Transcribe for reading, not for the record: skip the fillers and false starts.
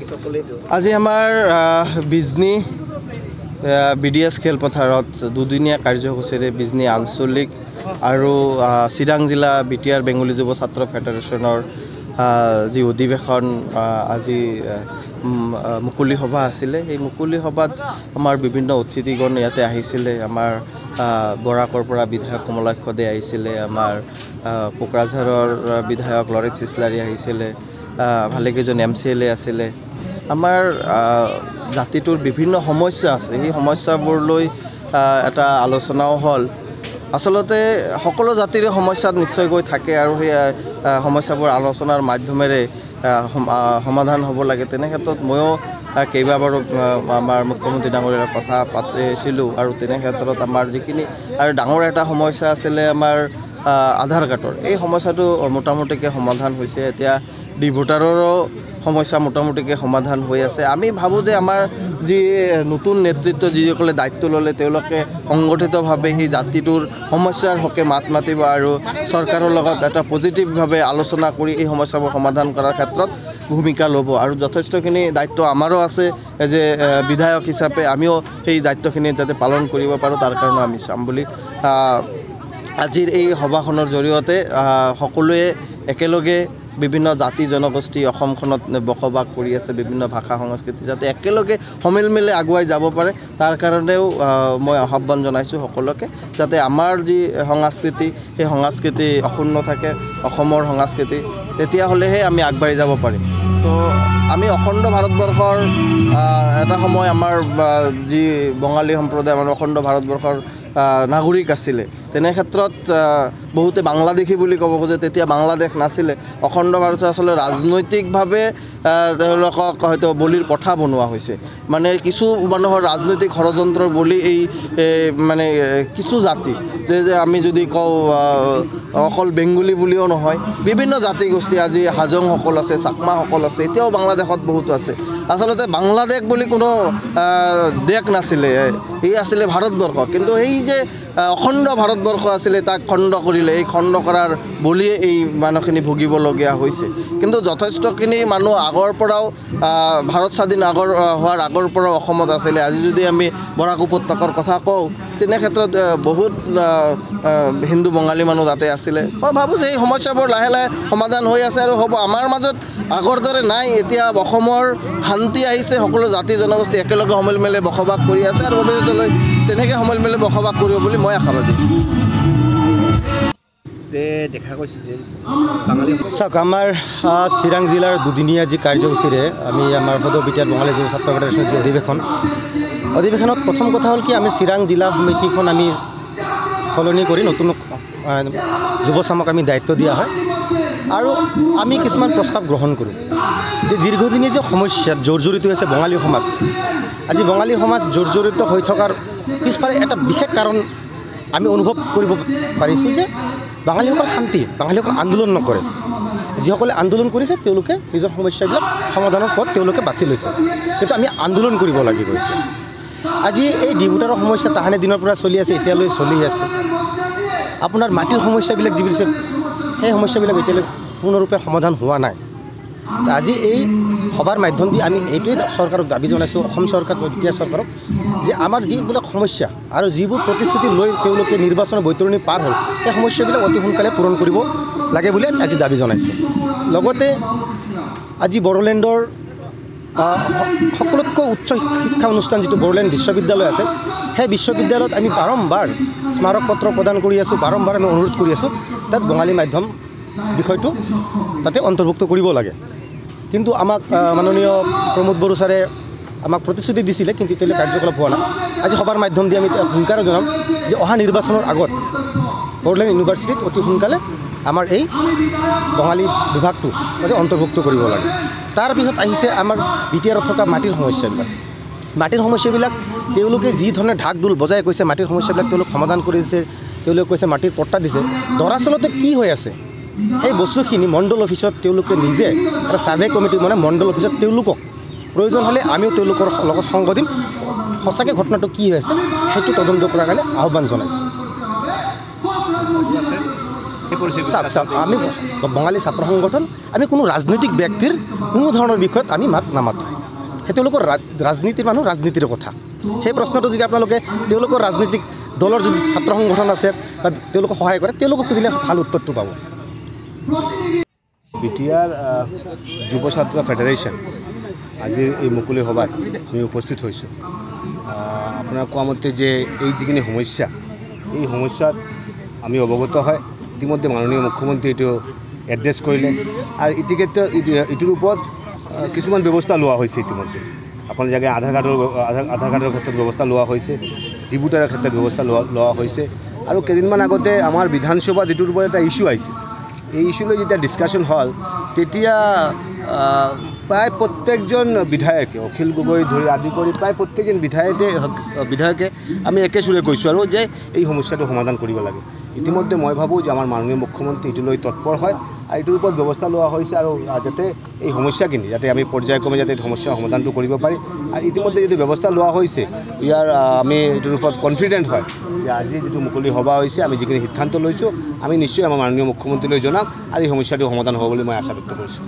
আজি আমাৰ বিজনী BDS খেলপথাৰত দুদিনীয়া কাৰ্যসূচীৰে বিজনী আঞ্চলিক আৰু চিৰাং জিলা BTR বেংগলী যুৱ ছাত্ৰ ফেডাৰেশ্যনৰ যি অধিৱেশন আজি মুকলি সভা আছিলে এই মুকলি সভাত আমাৰ বিভিন্ন অতিথিগণ ইয়াতে আহিছিলে আমাৰ বৰাকৰ পৰা বিধায়ক কমলাক্ষ দে আহিছিলে আমাৰ কোকৰাঝাৰৰ বিধায়ক লৰেট চিছলাৰী আহিছিলে ভালেকেইজন MCLA আছিলে আমাৰ জাতিটোৰ বিভিন্ন সমস্যা আছে এই সমস্যাবোৰ লৈ এটা আলোচনাও হ'ল আসলতে সকলো জাতিৰ সমস্যা নিশ্চয়কৈ থাকে আৰু সেই সমস্যাবোৰ আলোচনাৰ মাধ্যমেৰে সমাধান হ'ব লাগে তেনে ক্ষেত্ৰত ময়ো কেইবাবাৰো আমাৰ মুখ্যমন্ত্ৰী ডাঙৰীয়াৰ কথা পাতিছিলোঁ আৰু তেনে ক্ষেত্ৰত আমাৰ যিখিনি আৰু ডাঙৰ এটা সমস্যা আছিলে আমাৰ আধাৰ কাৰ্ডৰ এই সমস্যাটো মোটামুটিকৈ সমাধান হৈছে এতিয়া ডিভোটাৰৰো সমস্যা মোটামুটিকৈ সমাধান হৈ আছে আমি ভাবোঁ যে আমাৰ যি নতুন নেতৃত্ব যিসকলে দায়িত্ব ল'লে তেওঁলোকে সংগঠিতভাৱে সেই জাতিটোৰ সমস্যাৰ হকে মাত মাতিব আৰু চৰকাৰৰ লগত এটা পজিটিভভাৱে আলোচনা কৰি এই সমস্যাবোৰ সমাধান কৰাৰ ক্ষেত্ৰত ভূমিকা ল'ব আৰু যথেষ্টখিনি দায়িত্ব আমাৰো আছে যে বিধায়ক হিচাপে আমিও সেই দায়িত্বখিনি যাতে পালন কৰিব পাৰোঁ তাৰ কাৰণে আমি চাম বুলি আজিৰ এই সভাখনৰ জৰিয়তে সকলোৱে একেলগে বিভিন্ন জাতি জনগোষ্ঠী অসমখনত বসবাস কৰি আছে বিভিন্ন ভাষা সংস্কৃতি যাতে একেলগে সমিল মিলে আগুৱাই যাব পাৰে তাৰ কাৰণেও মই আহ্বান জনাইছোঁ সকলোকে যাতে আমাৰ যি সংস্কৃতি সেই সংস্কৃতি অক্ষুণ্ণ থাকে অসমৰ সংস্কৃতি তেতিয়াহ'লেহে আমি আগবাঢ়ি যাব পাৰিম তো আমি অখণ্ড ভাৰতবৰ্ষৰ এটা সময় আমাৰ যি বঙালী সম্প্ৰদায় আমাৰ অখণ্ড ভাৰতবৰ্ষৰ নাগৰিক আছিলে তেনে ক্ষেত্ৰত বহুতে বাংলাদেশী বুলি ক'ব খোজে তেতিয়া বাংলাদেশ নাছিলে অখণ্ড ভাৰত আচলতে ৰাজনৈতিকভাৱে তেওঁলোকক হয়তো বলিৰ পঠা বনোৱা হৈছে মানে কিছু মানুহৰ ৰাজনৈতিক ষড়যন্ত্ৰৰ বলি এই মানে কিছু জাতি যে আমি যদি কওঁ অকল বেংগলী বুলিও নহয় বিভিন্ন জাতি গোষ্ঠী আজি হাজংসকল আছে চাকমাসকল আছে এতিয়াও বাংলাদেশত বহুতো আছে আচলতে বাংলাদেশ বুলি কোনো দেশ নাছিলে এই আছিলে ভাৰতবৰ্ষ কিন্তু এই যে অখণ্ড ভাৰতবৰ্ষ আছিলে তাক খণ্ড কৰিলে এই খণ্ড কৰাৰ বলিয়ে এই মানুহখিনি ভুগিবলগীয়া হৈছে কিন্তু যথেষ্টখিনি মানুহ আগৰ পৰাও ভাৰত স্বাধীন হোৱাৰ আগৰ পৰাও অসমত আছিলে আজি যদি আমি বৰাক উপত্যকাৰ কথা কওঁ তেনে ক্ষেত্ৰত বহুত হিন্দু বঙালী মানুহ তাতে আছিলে মই ভাবোঁ যে এই সমস্যাবোৰ লাহে লাহে সমাধান হৈ আছে আৰু হ'ব আমাৰ মাজত আগৰ দৰে নাই এতিয়া অসমৰ শান্তি আহিছে সকলো জাতি জনগোষ্ঠী একেলগে সমিল মিলে বসবাস কৰি আছে আৰু ভৱিষ্যতলৈ তেনেকৈ সমিল মিলে বসবাস কৰিব বুলি মই আশাবাদী যে দেখা গৈছে যে চাওক আমাৰ চিৰাং জিলাৰ দুদিনীয়া যি কাৰ্যসূচীৰে আমি আমাৰ সদৌ BTR বঙালী যুৱ ছাত্ৰ ফেডাৰেশ্যনৰ যি অধিৱেশনত প্ৰথম কথা হ'ল কি আমি চিৰাং জিলা সমিতিখন আমি সলনি কৰি নতুন যুৱচামক আমি দায়িত্ব দিয়া হয় আৰু আমি কিছুমান প্ৰস্তাৱ গ্ৰহণ কৰোঁ যে দীৰ্ঘদিনীয়া যে সমস্যাত জৰ্জৰিত হৈছে বঙালী সমাজ আজি বঙালী সমাজ জৰ্জৰিত হৈ থকাৰ পিছফালে এটা বিশেষ কাৰণ আমি অনুভৱ কৰিব পাৰিছোঁ যে বাঙালীসকল শান্তি বাঙালীসকল আন্দোলন নকৰে যিসকলে আন্দোলন কৰিছে তেওঁলোকে নিজৰ সমস্যাবিলাক সমাধানৰ পথ তেওঁলোকে বাছি লৈছে কিন্তু আমি আন্দোলন কৰিব লাগিব আজি এই ডিভোটাৰৰ সমস্যা তাহানি দিনৰ পৰা চলি আছে এতিয়ালৈ চলি আছে আপোনাৰ মাটিৰ সমস্যাবিলাক যিবিলাক সেই সমস্যাবিলাক এতিয়ালৈ পূৰ্ণৰূপে সমাধান হোৱা নাই আজি এই সভাৰ মাধ্যম দি আমি এইটোৱে চৰকাৰক দাবী জনাইছোঁ অসম চৰকাৰ BTR চৰকাৰক যে আমাৰ যিবিলাক সমস্যা আৰু যিবোৰ প্ৰতিশ্ৰুতি লৈ তেওঁলোকে নিৰ্বাচনৰ বৈতৰণি পাৰ হ'ল সেই সমস্যাবিলাক অতি সোনকালে পূৰণ কৰিব লাগে বুলি আজি দাবী জনাইছোঁ লগতে আজি বড়োলেণ্ডৰ সকলোতকৈ উচ্চ শিক্ষা অনুষ্ঠান যিটো বড়োলেণ্ড বিশ্ববিদ্যালয় আছে সেই বিশ্ববিদ্যালয়ত আমি বাৰম্বাৰ স্মাৰক পত্ৰ প্ৰদান কৰি আছোঁ বাৰম্বাৰ আমি অনুৰোধ কৰি আছোঁ তাত বঙালী মাধ্যম বিষয়টো তাতে অন্তৰ্ভুক্ত কৰিব লাগে কিন্তু আমাক মাননীয় প্ৰমোদ বড়ো ছাৰে আমাক প্ৰতিশ্ৰুতি দিছিলে কিন্তু এতিয়ালৈ কাৰ্যকলাপ হোৱা নাই আজি সভাৰ মাধ্যম দি আমি হুংকাৰ জনাম যে অহা নিৰ্বাচনৰ আগত বড়োলেণ্ড ইউনিভাৰ্চিটিত অতি সোনকালে আমাৰ এই বঙালী বিভাগটো তাতে অন্তৰ্ভুক্ত কৰিব লাগে তাৰপিছত আহিছে আমাৰ BTRত থকা মাটিৰ সমস্যাবিলাক তেওঁলোকে যি ধৰণে ঢাক ঢোল বজাই কৈছে মাটিৰ সমস্যাবিলাক তেওঁলোক সমাধান কৰি দিছে তেওঁলোকে কৈছে মাটিৰ পট্টা দিছে দৰাচলতে কি হৈ আছে এই বস্তুখিনি মণ্ডল অফিচত তেওঁলোকে নিজে এটা ছাৰ্ভে কমিটি মানে মণ্ডল অফিচত তেওঁলোকক প্ৰয়োজন হ'লে আমিও তেওঁলোকৰ লগত সংগ দিম সঁচাকৈ ঘটনাটো কি হৈ আছে সেইটো তদন্ত কৰাৰ কাৰণে আহ্বান জনাইছোঁ আমি বঙালী ছাত্ৰ সংগঠন আমি কোনো ৰাজনৈতিক ব্যক্তিৰ কোনো ধৰণৰ বিষয়ত আমি মাত নামাতোঁ সেই তেওঁলোকৰ ৰাজনীতিৰ মানুহ ৰাজনীতিৰ কথা সেই প্ৰশ্নটো যদি আপোনালোকে তেওঁলোকৰ ৰাজনীতিক দলৰ যদি ছাত্ৰ সংগঠন আছে বা তেওঁলোকক সহায় কৰে তেওঁলোকক সুধিলে ভাল উত্তৰটো পাব। বিটিআৰ যুৱ ছাত্ৰ ফেডাৰেশ্যন আজিৰ এই মুকলি সভাত আমি উপস্থিত হৈছোঁ। আপোনাৰ কোৱা মতে যে এই যিখিনি সমস্যা এই সমস্যাত আমি অৱগত হয় ইতিমধ্যে মাননীয় মুখ্যমন্ত্ৰী এইটো এড্ৰেছ কৰিলে আৰু ইটোৰ ওপৰত কিছুমান ব্যৱস্থা লোৱা হৈছে ইতিমধ্যে। আপোনাৰ জাগে আধাৰ কাৰ্ডৰ ক্ষেত্ৰত ব্যৱস্থা লোৱা হৈছে, ডিবুটাৰৰ ক্ষেত্ৰত ব্যৱস্থা লোৱা হৈছে আৰু কেইদিনমান আগতে আমাৰ বিধানসভাত এইটোৰ ওপৰত এটা ইছ্যু আহিছে। এই ইছ্যুলৈ যেতিয়া ডিছকাশ্যন হ'ল তেতিয়া প্ৰায় প্ৰত্যেকজন বিধায়কে অখিল গগৈ ধৰি আদি কৰি প্ৰায় প্ৰত্যেকজন বিধায়কে আমি একে সুৰে কৈছোঁ আৰু যে এই সমস্যাটো সমাধান কৰিব লাগে। ইতিমধ্যে মই ভাবোঁ যে আমাৰ মাননীয় মুখ্যমন্ত্ৰী এইটো লৈ তৎপৰ হয় আৰু এইটোৰ ওপৰত ব্যৱস্থা লোৱা হৈছে আৰু যাতে এই সমস্যাখিনি যাতে আমি পৰ্যায়ক্ৰমে যাতে সমস্যাৰ সমাধানটো কৰিব পাৰি আৰু ইতিমধ্যে যিটো ব্যৱস্থা লোৱা হৈছে ইয়াৰ আমি এইটোৰ ওপৰত কনফিডেণ্ট হয় যে আজি যিটো মুকলি সভা হৈছে আমি যিখিনি সিদ্ধান্ত লৈছোঁ আমি নিশ্চয় আমাৰ মাননীয় মুখ্যমন্ত্ৰীলৈ জনাম আৰু এই সমস্যাটো সমাধান হ'ব বুলি মই আশা ব্যক্ত কৰিছোঁ।